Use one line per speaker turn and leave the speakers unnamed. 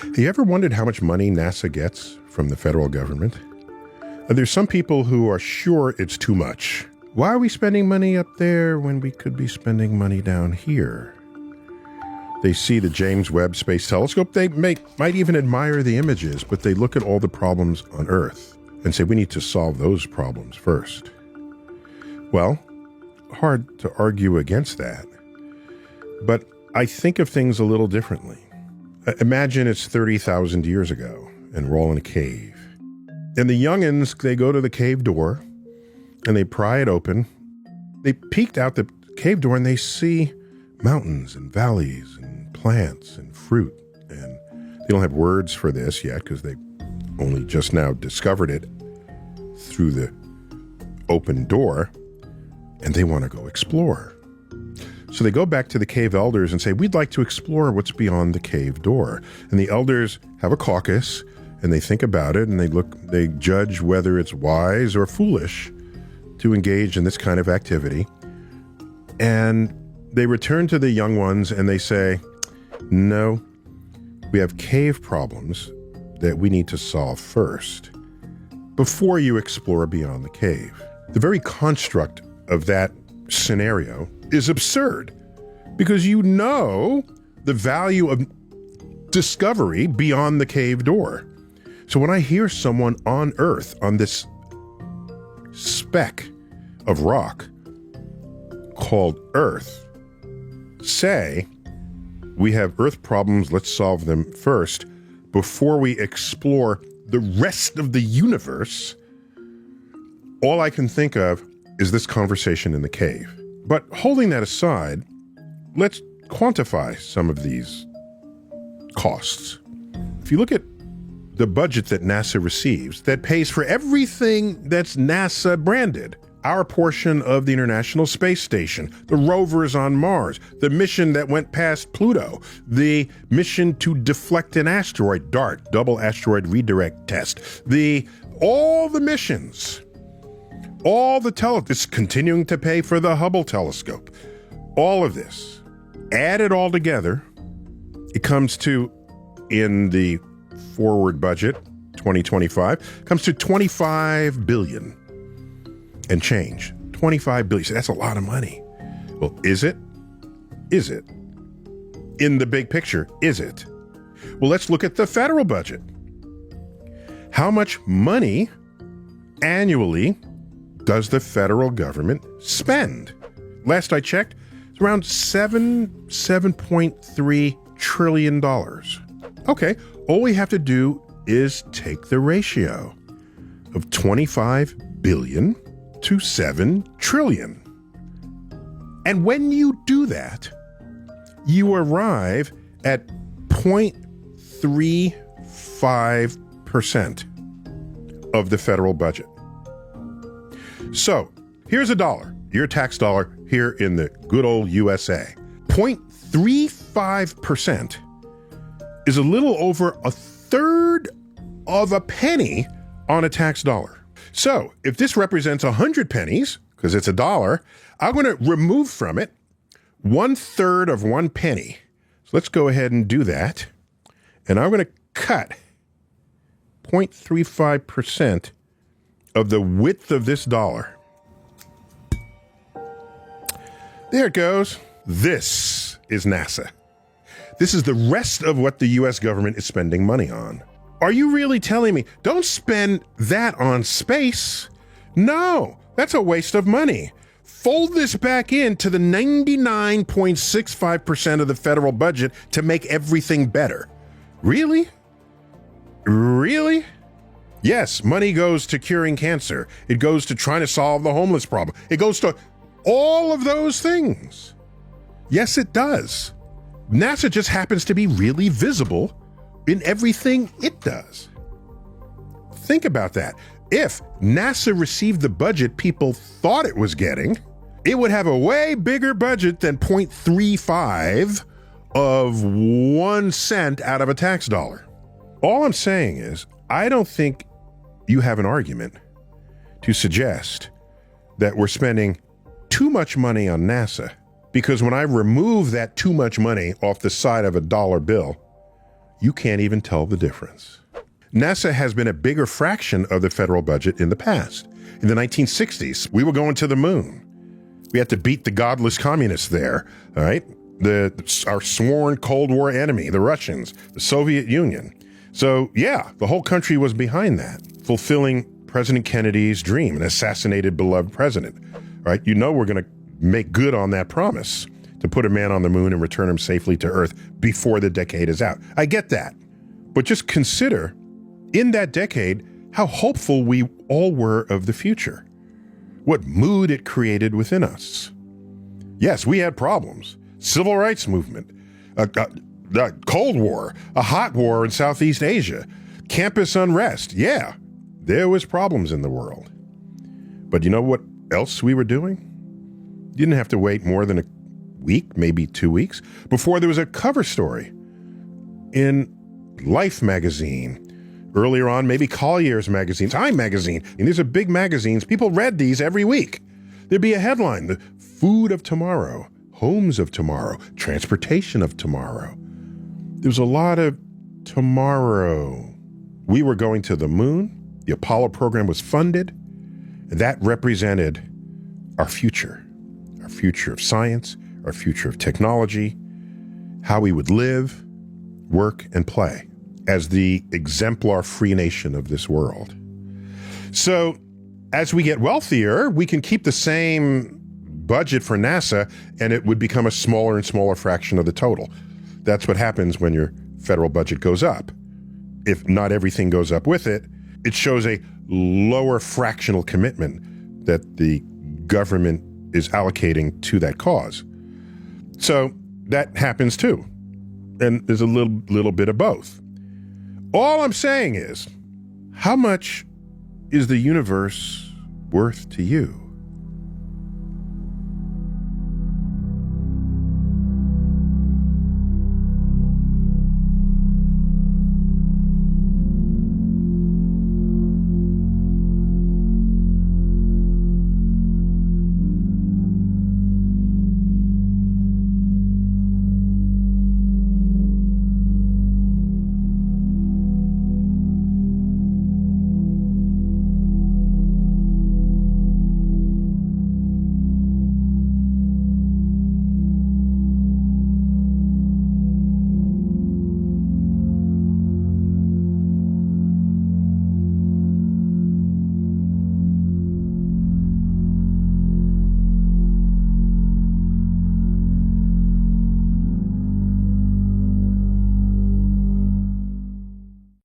Have you ever wondered how much money NASA gets from the federal government? There's some people who are sure it's too much. Why are we spending money up there when we could be spending money down here? They see the James Webb Space Telescope. They might even admire the images, but they look at all the problems on Earth and say, we need to solve those problems first. Well, hard to argue against that. But I think of things a little differently. Imagine it's 30,000 years ago, and we're all in a cave. And the youngins, they go to the cave door, and they pry it open. They peeked out the cave door, and they see mountains and valleys and plants and fruit. And they don't have words for this yet because they only just now discovered it through the open door, and they want to go explore. So they go back to the cave elders and say, we'd like to explore what's beyond the cave door. And the elders have a caucus, and they think about it, and they judge whether it's wise or foolish to engage in this kind of activity. And they return to the young ones and they say, no, we have cave problems that we need to solve first before you explore beyond the cave. The very construct of that scenario is absurd because you know the value of discovery beyond the cave door. So when I hear someone on Earth, on this speck of rock called Earth, say, we have Earth problems, let's solve them first before we explore the rest of the universe, all I can think of is this conversation in the cave. But holding that aside, let's quantify some of these costs. If you look at the budget that NASA receives, that pays for everything that's NASA branded, our portion of the International Space Station, the rovers on Mars, the mission that went past Pluto, the mission to deflect an asteroid, DART, Double Asteroid Redirect Test, all the missions, all the it's continuing to pay for the Hubble telescope. All of this, add it all together, it comes to, in the forward budget, 2025, comes to $25 billion and change. $25 billion, so that's a lot of money. Well, is it? Is it? In the big picture, is it? Well, let's look at the federal budget. How much money annually does the federal government spend? Last I checked, it's around $7.3 trillion. Okay, all we have to do is take the ratio of 25 billion to 7 trillion. And when you do that, you arrive at 0.35% of the federal budget. So here's $1, your tax dollar here in the good old USA. 0.35% is a little over 1/3 of a penny on a tax dollar. So if this represents 100 pennies, because it's $1, I'm going to remove from it 1/3 of 1 penny. So let's go ahead and do that. And I'm going to cut 0.35% of the width of this dollar. There it goes. This is NASA. This is the rest of what the U.S. government is spending money on. Are you really telling me, don't spend that on space? No, that's a waste of money. Fold this back into the 99.65% of the federal budget to make everything better. Really? Really? Yes, money goes to curing cancer. It goes to trying to solve the homeless problem. It goes to all of those things. Yes, it does. NASA just happens to be really visible in everything it does. Think about that. If NASA received the budget people thought it was getting, it would have a way bigger budget than 0.35 of 1 cent out of a tax dollar. All I'm saying is, I don't think you have an argument to suggest that we're spending too much money on NASA, because when I remove that too much money off the side of a dollar bill, you can't even tell the difference. NASA has been a bigger fraction of the federal budget in the past. In the 1960s, we were going to the moon. We had to beat the godless communists there, all right? Our sworn Cold War enemy, the Russians, the Soviet Union. So yeah, the whole country was behind that, fulfilling President Kennedy's dream, an assassinated beloved president, right? You know we're going to make good on that promise to put a man on the moon and return him safely to Earth before the decade is out. I get that. But just consider, in that decade, how hopeful we all were of the future. What mood it created within us. Yes, we had problems. Civil rights movement, the Cold War, a hot war in Southeast Asia, campus unrest. Yeah, there was problems in the world. But you know what else we were doing? You didn't have to wait more than a week, maybe 2 weeks, before there was a cover story in Life magazine. Earlier on, maybe Collier's magazine, Time magazine. And these are big magazines. People read these every week. There'd be a headline, the food of tomorrow, homes of tomorrow, transportation of tomorrow. There was a lot of tomorrow. We were going to the moon. The Apollo program was funded. And that represented our future of science, our future of technology, how we would live, work, and play as the exemplar free nation of this world. So as we get wealthier, we can keep the same budget for NASA and it would become a smaller and smaller fraction of the total. That's what happens when your federal budget goes up. If not everything goes up with it, it shows a lower fractional commitment that the government is allocating to that cause. So that happens too. And there's a little bit of both. All I'm saying is, how much is the universe worth to you?